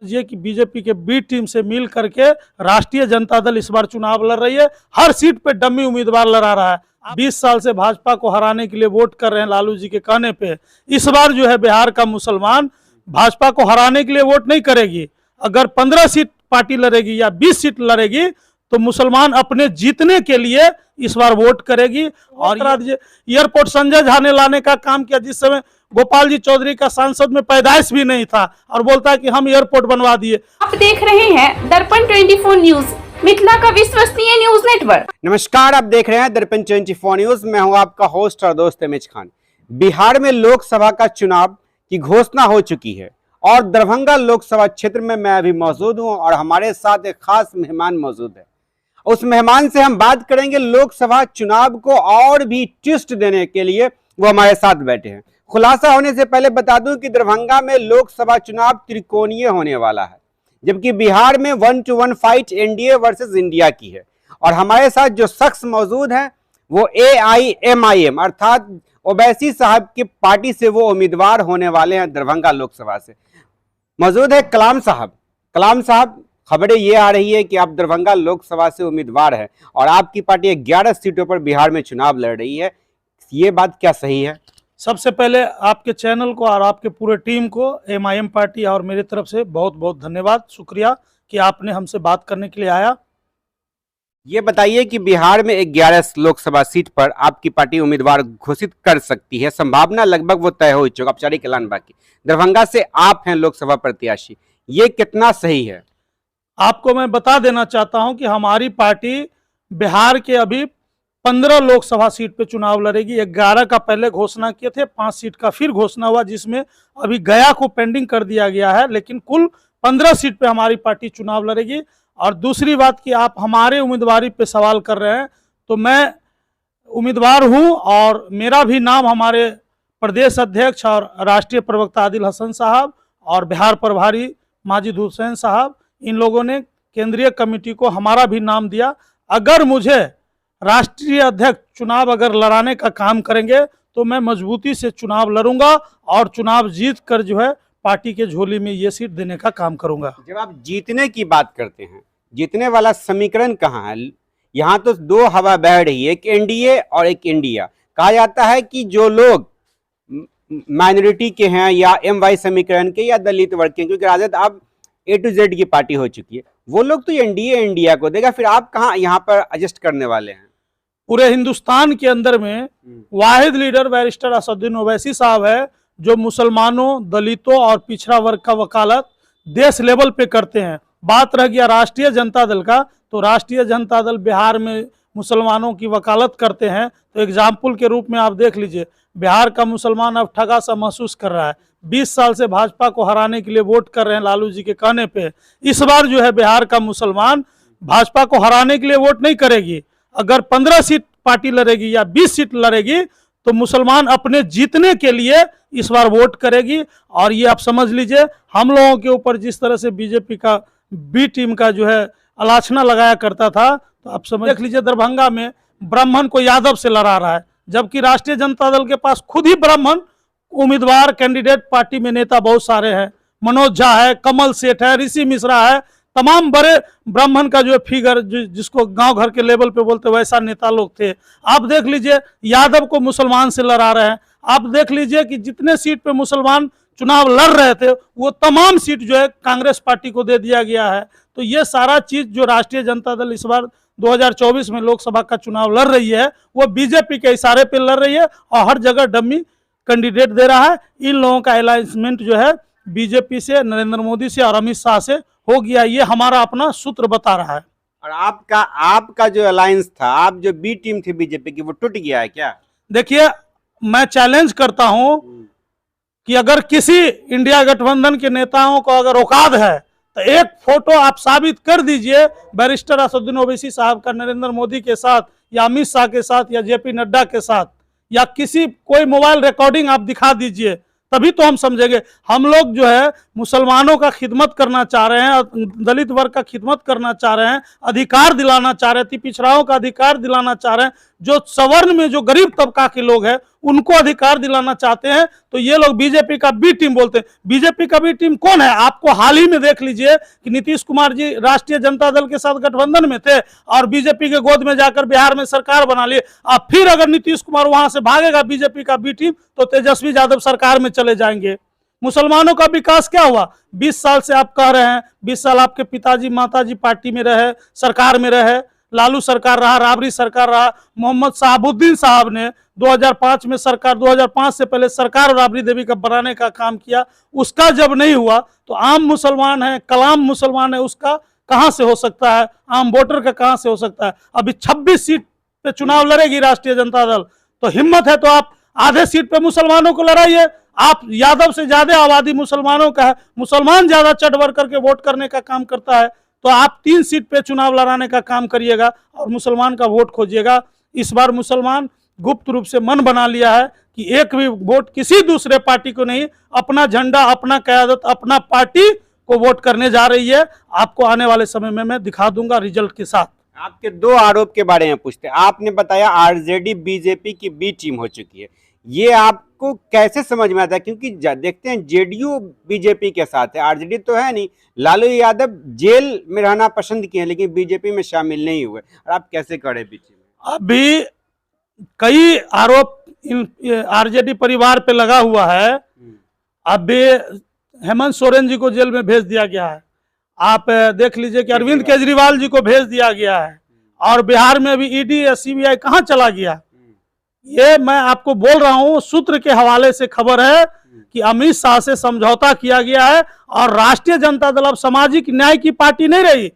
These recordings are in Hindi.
ये कि बीजेपी के बी टीम से मिल करके राष्ट्रीय जनता दल इस बार चुनाव लड़ रही है। हर सीट पे डमी उम्मीदवार लड़ा रहा है। 20 साल से भाजपा को हराने के लिए वोट कर रहे हैं लालू जी के कहने पे। इस बार जो है बिहार का मुसलमान भाजपा को हराने के लिए वोट नहीं करेगी। अगर 15 सीट पार्टी लड़ेगी या 20 सीट लड़ेगी तो मुसलमान अपने जीतने के लिए इस बार वोट करेगी। और एयरपोर्ट संजय झा ने लाने का काम किया, जिस समय गोपाल जी चौधरी का सांसद में पैदाइश भी नहीं था, और बोलता है कि हम एयरपोर्ट बनवा दिए। आप देख रहे हैं दर्पण 24 न्यूज, मिथिला का विश्वसनीय न्यूज नेटवर्क। नमस्कार, आप देख रहे हैं दर्पण 24 न्यूज। मैं हूं आपका होस्ट और दोस्त एमएच खान। बिहार में लोकसभा का चुनाव की घोषणा हो चुकी है और दरभंगा लोकसभा क्षेत्र में मैं अभी मौजूद हूं और हमारे साथ एक खास मेहमान मौजूद है। उस मेहमान से हम बात करेंगे लोकसभा चुनाव को और भी ट्विस्ट देने के लिए। वो हमारे साथ बैठे हैं। खुलासा होने से पहले बता दूं कि दरभंगा में लोकसभा चुनाव त्रिकोणीय होने वाला है, जबकि बिहार में 1-to-1 fight NDA versus India की है। और हमारे साथ जो शख्स मौजूद हैं वो AIMIM अर्थात ओवैसी साहब की पार्टी से वो उम्मीदवार होने वाले हैं दरभंगा लोकसभा से। मौजूद है कलाम साहब। कलाम साहब, खबरें ये आ रही है कि आप दरभंगा लोकसभा से उम्मीदवार हैं और आपकी पार्टी 11 सीटों पर बिहार में चुनाव लड़ रही है। ये बात क्या सही है? सबसे पहले आपके चैनल को और आपके पूरे टीम को, MIM पार्टी और मेरी तरफ से बहुत बहुत धन्यवाद, शुक्रिया कि आपने हमसे बात करने के लिए आया। ये बताइए कि बिहार में 11 लोकसभा सीट पर आपकी पार्टी उम्मीदवार घोषित कर सकती है, संभावना लगभग वो तय हो चुका, औपचारिक ऐलान बाकी। दरभंगा से आप हैं लोकसभा प्रत्याशी, ये कितना सही है? आपको मैं बता देना चाहता हूं कि हमारी पार्टी बिहार के अभी 15 लोकसभा सीट पे चुनाव लड़ेगी। 11 का पहले घोषणा किए थे, 5 सीट का फिर घोषणा हुआ, जिसमें अभी गया को पेंडिंग कर दिया गया है, लेकिन कुल 15 सीट पे हमारी पार्टी चुनाव लड़ेगी। और दूसरी बात कि आप हमारे उम्मीदवारी पे सवाल कर रहे हैं, तो मैं उम्मीदवार हूं और मेरा भी नाम हमारे प्रदेश अध्यक्ष और राष्ट्रीय प्रवक्ता आदिल हसन साहब और बिहार प्रभारी माजिद हुसैन साहब, इन लोगों ने केंद्रीय कमेटी को हमारा भी नाम दिया। अगर मुझे राष्ट्रीय अध्यक्ष चुनाव अगर लड़ाने का काम करेंगे तो मैं मजबूती से चुनाव लड़ूंगा और चुनाव जीत कर जो है पार्टी के झोली में ये सीट देने का काम करूंगा। जब आप जीतने की बात करते हैं, जीतने वाला समीकरण कहाँ है? यहाँ तो 2 हवा बह रही है, एक एनडीए और एक इंडिया। कहा जाता है कि जो लोग माइनॉरिटी के हैं या MY समीकरण के या दलित वर्ग के, क्योंकि राजद अब A to Z की पार्टी हो चुकी है, वो लोग तो एनडीए इंडिया को देगा, फिर आप कहाँ यहाँ पर एडजस्ट करने वाले हैं? पूरे हिंदुस्तान के अंदर में वाहिद लीडर बैरिस्टर असदुद्दीन ओवैसी साहब है, जो मुसलमानों, दलितों और पिछड़ा वर्ग का वकालत देश लेवल पे करते हैं। बात रह गया राष्ट्रीय जनता दल का, तो राष्ट्रीय जनता दल बिहार में मुसलमानों की वकालत करते हैं। तो एग्जाम्पल के रूप में आप देख लीजिए, बिहार का मुसलमान अब ठगा सा महसूस कर रहा है। 20 साल से भाजपा को हराने के लिए वोट कर रहे हैं लालू जी के कहने पे। इस बार जो है बिहार का मुसलमान भाजपा को हराने के लिए वोट नहीं करेगी। अगर 15 सीट पार्टी लड़ेगी या 20 सीट लड़ेगी तो मुसलमान अपने जीतने के लिए इस बार वोट करेगी। और ये आप समझ लीजिए, हम लोगों के ऊपर जिस तरह से बीजेपी का बी टीम का जो है आलोचना लगाया करता था, तो आप समझ देख लीजिए दरभंगा में ब्राह्मण को यादव से लड़ा रहा है, जबकि राष्ट्रीय जनता दल के पास खुद ही ब्राह्मण उम्मीदवार कैंडिडेट पार्टी में नेता बहुत सारे हैं। मनोज झा है, कमल सेठ है, ऋषि मिश्रा है, तमाम बड़े ब्राह्मण का जो है फिगर, जिसको गांव घर के लेवल पे बोलते वैसा नेता लोग थे। आप देख लीजिए यादव को मुसलमान से लड़ा रहे हैं। आप देख लीजिए कि जितने सीट पे मुसलमान चुनाव लड़ रहे थे वो तमाम सीट जो है कांग्रेस पार्टी को दे दिया गया है। तो ये सारा चीज जो राष्ट्रीय जनता दल इस बार 2024 में लोकसभा का चुनाव लड़ रही है, वो बीजेपी के इशारे पे लड़ रही है और हर जगह डमी कैंडिडेट दे रहा है। इन लोगों का अलाइंसमेंट जो है बीजेपी से, नरेंद्र मोदी से और अमित शाह से हो गया, ये हमारा अपना सूत्र बता रहा है। और आपका जो अलायंस था, आप जो बी टीम थी बीजेपी की, वो टूट गया है क्या? देखिए, मैं चैलेंज करता हूं कि अगर किसी इंडिया गठबंधन के नेताओं को अगर औकात है तो एक फोटो आप साबित कर दीजिए बैरिस्टर असदुद्दीन ओवैसी साहब का नरेंद्र मोदी के साथ या अमित शाह के साथ या JP नड्डा के साथ, या कोई मोबाइल रिकॉर्डिंग आप दिखा दीजिए, तभी तो हम समझेंगे। हम लोग जो है मुसलमानों का खिदमत करना चाह रहे हैं, दलित वर्ग का खिदमत करना चाह रहे हैं, अधिकार दिलाना चाह रहे थे, पिछड़ाओं का अधिकार दिलाना चाह रहे हैं। जो सवर्ण में जो गरीब तबका के लोग हैं उनको अधिकार दिलाना चाहते हैं, तो ये लोग बीजेपी का बी टीम बोलते हैं। बीजेपी का बी टीम कौन है? आपको हाल ही में देख लीजिए कि नीतीश कुमार जी राष्ट्रीय जनता दल के साथ गठबंधन में थे और बीजेपी के गोद में जाकर बिहार में सरकार बना लिए। अब फिर अगर नीतीश कुमार वहां से भागेगा बीजेपी का बी टीम, तो तेजस्वी यादव सरकार में चले जाएंगे। मुसलमानों का विकास क्या हुआ? 20 साल से आप कह रहे हैं, 20 साल आपके पिताजी माताजी पार्टी में रहे, सरकार में रहे, लालू सरकार रहा, राबड़ी सरकार रहा, मोहम्मद शहाबुद्दीन साहब ने 2005 में सरकार, 2005 से पहले सरकार राबड़ी देवी का बनाने का काम किया। उसका जब नहीं हुआ तो आम मुसलमान है, कलाम मुसलमान है, उसका कहां से हो सकता है? आम वोटर का कहां से हो सकता है? अभी 26 सीट पे चुनाव लड़ेगी राष्ट्रीय जनता दल, तो हिम्मत है तो आप आधे सीट पे मुसलमानों को लड़ाइए। आप यादव से ज्यादा आबादी मुसलमानों का है, मुसलमान ज्यादा चढ़ बढ़ करके वोट करने का काम करता है, तो आप 3 सीट पे चुनाव लड़ाने का काम करिएगा और मुसलमान का वोट खोजिएगा। इस बार मुसलमान गुप्त रूप से मन बना लिया है कि एक भी वोट किसी दूसरे पार्टी को नहीं, अपना झंडा, अपना क़यादत, अपना पार्टी को वोट करने जा रही है। आपको आने वाले समय में मैं दिखा दूंगा रिजल्ट के साथ। आपके 2 आरोप के बारे में पूछते हैं। आपने बताया आरजेडी बीजेपी की बी टीम हो चुकी है, ये आपको कैसे समझ में आता है? क्योंकि देखते हैं जेडीयू बीजेपी के साथ है, आरजेडी तो है नहीं। लालू यादव जेल में रहना पसंद किए लेकिन बीजेपी में शामिल नहीं हुए, और आप कैसे खड़े बीच में? अभी कई आरोप आरजेडी परिवार पे लगा हुआ है। अभी हेमंत सोरेन जी को जेल में भेज दिया गया है। आप देख लीजिए कि अरविंद केजरीवाल जी को भेज दिया गया है, और बिहार में अभी ईडी या सीबीआई कहां चला गया? ये मैं आपको बोल रहा हूं, सूत्र के हवाले से खबर है कि अमित शाह से समझौता किया गया है और राष्ट्रीय जनता दल अब सामाजिक न्याय की पार्टी नहीं रही।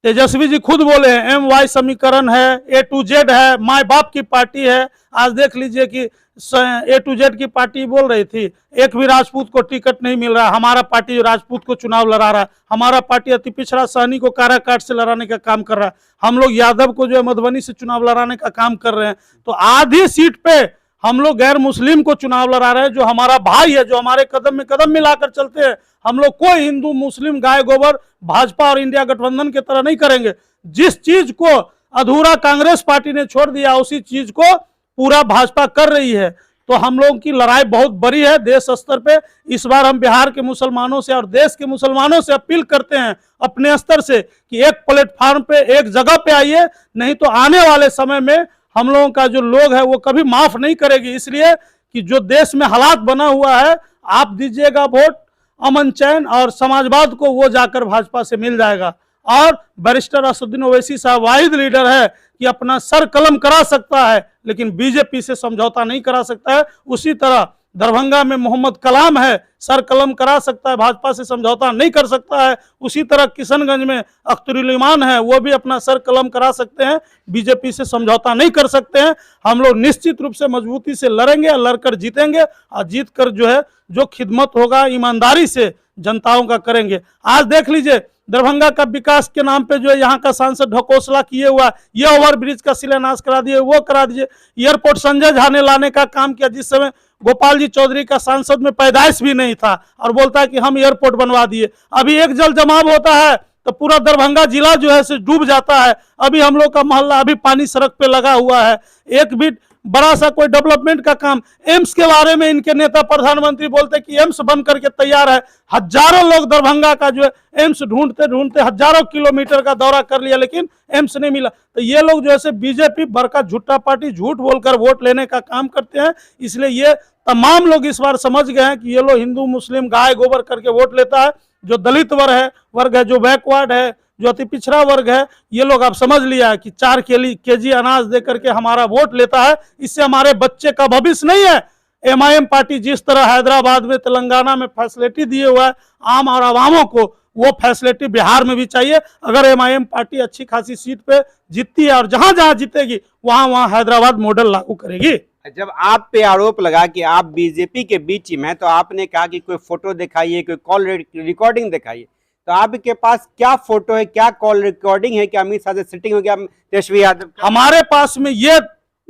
तेजस्वी जी खुद बोले हैं MY समीकरण है, A to Z है, माय बाप की पार्टी है। आज देख लीजिए कि A to Z की पार्टी बोल रही थी एक भी राजपूत को टिकट नहीं मिल रहा, हमारा पार्टी राजपूत को चुनाव लड़ा रहा है, हमारा पार्टी अति पिछड़ा सहनी को काराकाट से लड़ाने का काम कर रहा है, हम लोग यादव को जो है मधुबनी से चुनाव लड़ाने का काम कर रहे हैं। तो आधी सीट पे हम लोग गैर मुस्लिम को चुनाव लड़ा रहे हैं, जो हमारा भाई है, जो हमारे कदम में कदम मिलाकर चलते हैं। हम लोग कोई हिंदू मुस्लिम गाय गोबर भाजपा और इंडिया गठबंधन की तरह नहीं करेंगे। जिस चीज को अधूरा कांग्रेस पार्टी ने छोड़ दिया उसी चीज को पूरा भाजपा कर रही है। तो हम लोगों की लड़ाई बहुत बड़ी है देश स्तर पे। इस बार हम बिहार के मुसलमानों से और देश के मुसलमानों से अपील करते हैं अपने स्तर से कि एक प्लेटफार्म पे, एक जगह पे आइए, नहीं तो आने वाले समय में हम लोगों का जो लोग है वो कभी माफ नहीं करेगी। इसलिए कि जो देश में हालात बना हुआ है, आप दीजिएगा वोट, अमन चैन और समाजवाद को वो जाकर भाजपा से मिल जाएगा। और बैरिस्टर असदुद्दीन ओवैसी साहब वाहिद लीडर है कि अपना सर कलम करा सकता है, लेकिन बीजेपी से समझौता नहीं करा सकता है। उसी तरह दरभंगा में मोहम्मद कलाम है, सर कलम करा सकता है, भाजपा से समझौता नहीं कर सकता है। उसी तरह किशनगंज में अख्तरुल ईमान है, वो भी अपना सर कलम करा सकते हैं, बीजेपी से समझौता नहीं कर सकते हैं। हम लोग निश्चित रूप से मजबूती से लड़ेंगे, लड़कर जीतेंगे, और जीत कर जो है जो खिदमत होगा ईमानदारी से जनताओं का करेंगे। आज देख लीजिए दरभंगा का विकास के नाम पे जो है यहाँ का सांसद ढकोसला किए हुआ, ये ओवरब्रिज का शिलान्यास करा दिए, वो करा दीजिए। एयरपोर्ट संजय झा ने लाने का काम किया, जिस समय गोपाल जी चौधरी का सांसद में पैदाइश भी नहीं था, और बोलता है कि हम एयरपोर्ट बनवा दिए। अभी एक जल जमाव होता है तो पूरा दरभंगा जिला जो है से डूब जाता है। अभी हम लोग का मोहल्ला अभी पानी सड़क पे लगा हुआ है। एक भी बड़ा सा कोई डेवलपमेंट का काम, एम्स के बारे में इनके नेता प्रधानमंत्री बोलते कि एम्स बन करके तैयार है। हजारों लोग दरभंगा का जो है एम्स ढूंढते ढूंढते हजारों किलोमीटर का दौरा कर लिया, लेकिन एम्स नहीं मिला। तो ये लोग जो है बीजेपी बड़का झूठा पार्टी, झूठ बोलकर वोट लेने का काम करते हैं। इसलिए ये तमाम लोग इस बार समझ गए हैं कि ये लोग हिंदू मुस्लिम गाय गोबर करके वोट लेता है। जो दलित वर्ग है, जो बैकवर्ड है, जो अति पिछड़ा वर्ग है, ये लोग आप समझ लिया है कि 4 केजी अनाज दे करके हमारा वोट लेता है। इससे हमारे बच्चे का भविष्य नहीं है। MIM पार्टी जिस तरह हैदराबाद में, तेलंगाना में फैसिलिटी दिए हुआ है आम और आवामों को, वो फैसिलिटी बिहार में भी चाहिए। अगर MIM पार्टी अच्छी खासी सीट पे जीतती है और जहां जहां जीतेगी वहां वहां हैदराबाद मॉडल लागू करेगी। जब आप पे आरोप लगा कि आप बीजेपी के बीच में, तो आपने कहा कि कोई फोटो दिखाइए, कोई कॉल रिकॉर्डिंग दिखाइए, तो आपके पास क्या फोटो है, क्या कॉल रिकॉर्डिंग है, क्या अमित शाह से सिटिंग हो गया तेजस्वी यादव? हमारे पास में ये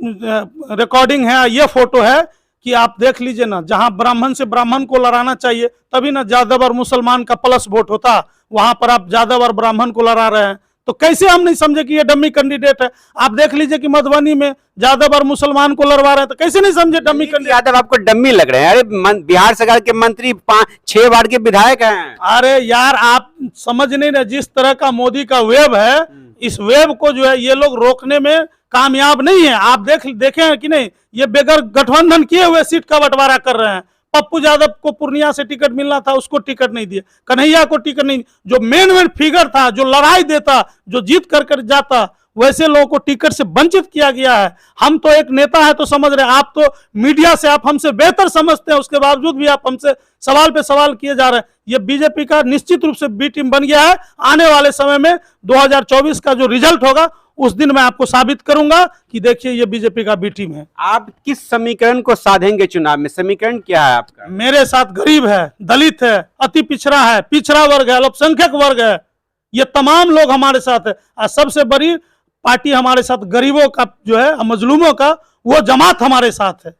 रिकॉर्डिंग है, ये फोटो है कि आप देख लीजिए ना, जहां ब्राह्मण से ब्राह्मण को लड़ाना चाहिए तभी ना यादव और मुसलमान का प्लस वोट होता, वहां पर आप यादव और ब्राह्मण को लड़ा रहे हैं। तो कैसे हम नहीं समझे कि ये डमी कैंडिडेट है? आप देख लीजिए कि मधुबनी में यादव और मुसलमान को लड़वा रहे हैं, तो कैसे नहीं समझे डमी कैंडिडेट? यादव आपको डम्मी लग रहे हैं? अरे बिहार सरकार के मंत्री 5-6 वार्ड के विधायक हैं। अरे यार, आप समझ नहीं रहे, जिस तरह का मोदी का वेब है, इस वेब को जो है ये लोग रोकने में कामयाब नहीं है। आप देखे हैं कि नहीं, ये बेगर गठबंधन किए हुए सीट का बंटवारा कर रहे हैं। पप्पू यादव को पूर्णिया से टिकट मिलना था, उसको टिकट नहीं दिया। कन्हैया को टिकट नहीं, जो मेन फिगर था, जो लड़ाई देता, जो जीत कर जाता, वैसे लोगों को टिकट से वंचित किया गया है। हम तो एक नेता है तो समझ रहे हैं, आप तो मीडिया से आप हमसे बेहतर समझते हैं, उसके बावजूद भी आप हमसे सवाल पे सवाल किए जा रहे हैं। ये बीजेपी का निश्चित रूप से बी टीम बन गया है। आने वाले समय में 2024 का जो रिजल्ट होगा, उस दिन मैं आपको साबित करूंगा कि देखिए ये बीजेपी का बी टीम है। आप किस समीकरण को साधेंगे चुनाव में? समीकरण क्या है आपका? मेरे साथ गरीब है, दलित है, अति पिछड़ा है, पिछड़ा वर्ग है, अल्पसंख्यक वर्ग है, ये तमाम लोग हमारे साथ है। और सबसे बड़ी पार्टी हमारे साथ गरीबों का जो है, मजलूमों का, वो जमात हमारे साथ है।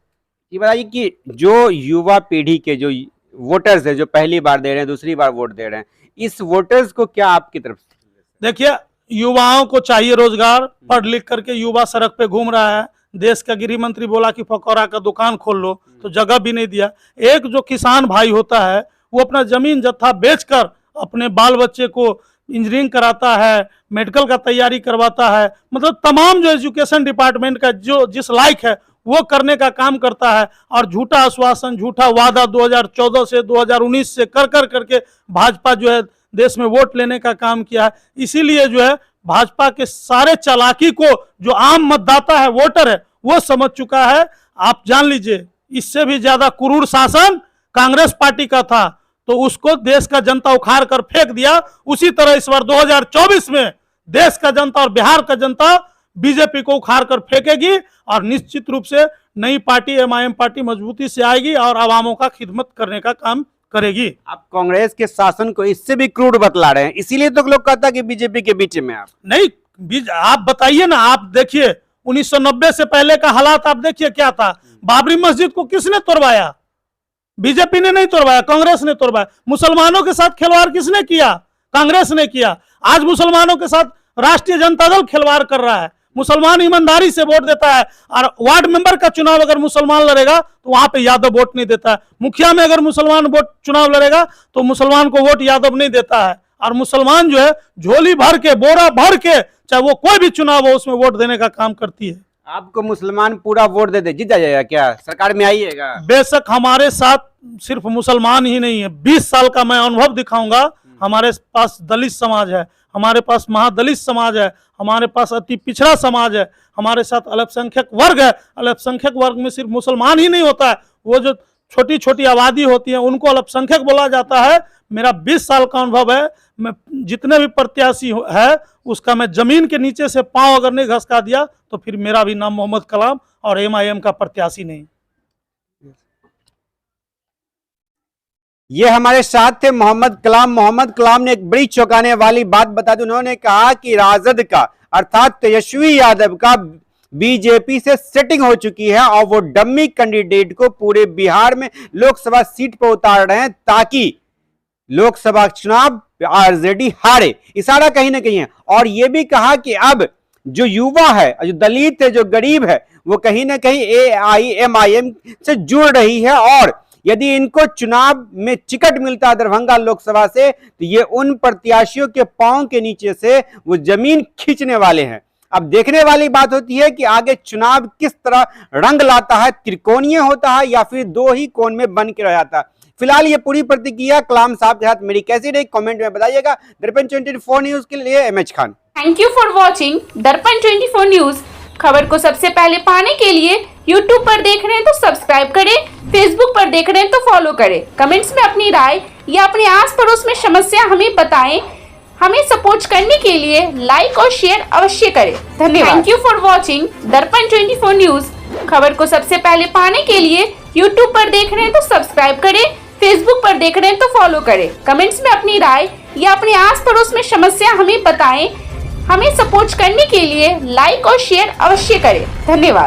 ये बताइए कि जो युवा पीढ़ी के जो वोटर्स है, जो पहली बार दे रहे हैं, दूसरी बार वोट दे रहे हैं, इस वोटर्स को क्या आपकी तरफ से? देखिए, युवाओं को चाहिए रोजगार। पढ़ लिख करके युवा सड़क पे घूम रहा है। देश का गृह मंत्री बोला कि पकौड़ा का दुकान खोल लो, तो जगह भी नहीं दिया। एक जो किसान भाई होता है, वो अपना जमीन जत्था बेचकर अपने बाल बच्चे को इंजीनियरिंग कराता है, मेडिकल का तैयारी करवाता है, मतलब तमाम जो एजुकेशन डिपार्टमेंट का जो जिस लायक है वो करने का काम करता है। और झूठा आश्वासन, झूठा वादा 2014 से 2019 से करके भाजपा जो है देश में वोट लेने का काम किया है। इसीलिए जो है भाजपा के सारे चालाकी को जो आम मतदाता है, वोटर है, वो समझ चुका है। आप जान लीजिए, इससे भी ज्यादा क्रूर शासन कांग्रेस पार्टी का था, तो उसको देश का जनता उखाड़ कर फेंक दिया। उसी तरह इस बार 2024 में देश का जनता और बिहार का जनता बीजेपी को उखाड़ कर फेंकेगी और निश्चित रूप से नई पार्टी एमआईएम पार्टी मजबूती से आएगी और आवामों का खिदमत करने का काम करेगी। आप कांग्रेस के शासन को इससे भी क्रूर बतला रहे हैं, इसीलिए तो लोग कहता कि बीजेपी के बीच में आप नहीं। आप बताइए ना, आप देखिए 1990 से पहले का हालात आप देखिए क्या था। बाबरी मस्जिद को किसने तोड़वाया? बीजेपी ने नहीं तोड़वाया, कांग्रेस ने तोड़वाया। मुसलमानों के साथ खिलवाड़ किसने किया? कांग्रेस ने किया। आज मुसलमानों के साथ राष्ट्रीय जनता दल खिलवाड़ कर रहा है। मुसलमान ईमानदारी से वोट देता है, और वार्ड मेंबर का चुनाव अगर मुसलमान लड़ेगा तो वहां पे यादव वोट नहीं देता है। मुखिया में अगर मुसलमान वोट चुनाव लड़ेगा तो मुसलमान को वोट यादव नहीं देता है। और मुसलमान जो है झोली भर के, बोरा भर के, चाहे वो कोई भी चुनाव हो, उसमें वोट देने का काम करती है। आपको मुसलमान पूरा वोट दे जीत जाएगा क्या? सरकार में आइएगा? बेशक हमारे साथ सिर्फ मुसलमान ही नहीं है, 20 साल का मैं अनुभव दिखाऊंगा। हमारे पास दलित समाज है, हमारे पास महादलित समाज है, हमारे पास अति पिछड़ा समाज है, हमारे साथ अल्पसंख्यक वर्ग है। अल्पसंख्यक वर्ग में सिर्फ मुसलमान ही नहीं होता है, वो जो छोटी छोटी आबादी होती है उनको अल्पसंख्यक बोला जाता है। मेरा 20 साल का अनुभव है। मैं जितने भी प्रत्याशी है उसका मैं जमीन के नीचे से पांव अगर नहीं घसका दिया तो फिर मेरा भी नाम मोहम्मद कलाम और एमआईएम का प्रत्याशी नहीं। ये हमारे साथ थे मोहम्मद कलाम। मोहम्मद कलाम ने एक बड़ी चौंकाने वाली बात बता दी। उन्होंने कहा कि राजद का अर्थात तेजस्वी यादव का बीजेपी से सेटिंग हो चुकी है और वो डम्मी कैंडिडेट को पूरे बिहार में लोकसभा सीट पर उतार रहे हैं ताकि लोकसभा चुनाव आरजेडी हारे। इशारा कहीं ना कहीं है। और ये भी कहा कि अब जो युवा है, जो दलित है, जो गरीब है, वो कहीं ना कहीं एआईएमआईएम से जुड़ रही है और यदि इनको चुनाव में टिकट मिलता है दरभंगा लोकसभा से तो ये उन प्रत्याशियों के पांव के नीचे से वो जमीन खींचने वाले हैं। अब देखने वाली बात होती है कि आगे चुनाव किस तरह रंग लाता है, त्रिकोणीय होता है या फिर दो ही कोण में बन के रह जाता है। फिलहाल ये पूरी प्रतिक्रिया कलाम साहब के साथ मेरी कैसी रही कमेंट में बताइएगा। दर्पण 24 न्यूज के लिए MH Khan. Thank you for watching Darpan 24 news. खबर को सबसे पहले पाने के लिए यूट्यूब पर देख रहे हैं तो सब्सक्राइब करें, फेसबुक पर देख रहे हैं तो फॉलो करें। कमेंट्स में अपनी राय या अपने आस पड़ोस में समस्या हमें बताएं। हमें सपोर्ट करने के लिए लाइक और शेयर अवश्य करें। धन्यवाद। Thank you for watching Darpan 24 news. खबर को सबसे पहले पाने के लिए यूट्यूब पर देख रहे हैं तो सब्सक्राइब करें, फेसबुक पर देख रहे हैं तो फॉलो करें। कमेंट्स में अपनी राय या अपने आस पड़ोस में समस्या हमें बताएं। हमें सपोर्ट करने के लिए लाइक और शेयर अवश्य करें। धन्यवाद।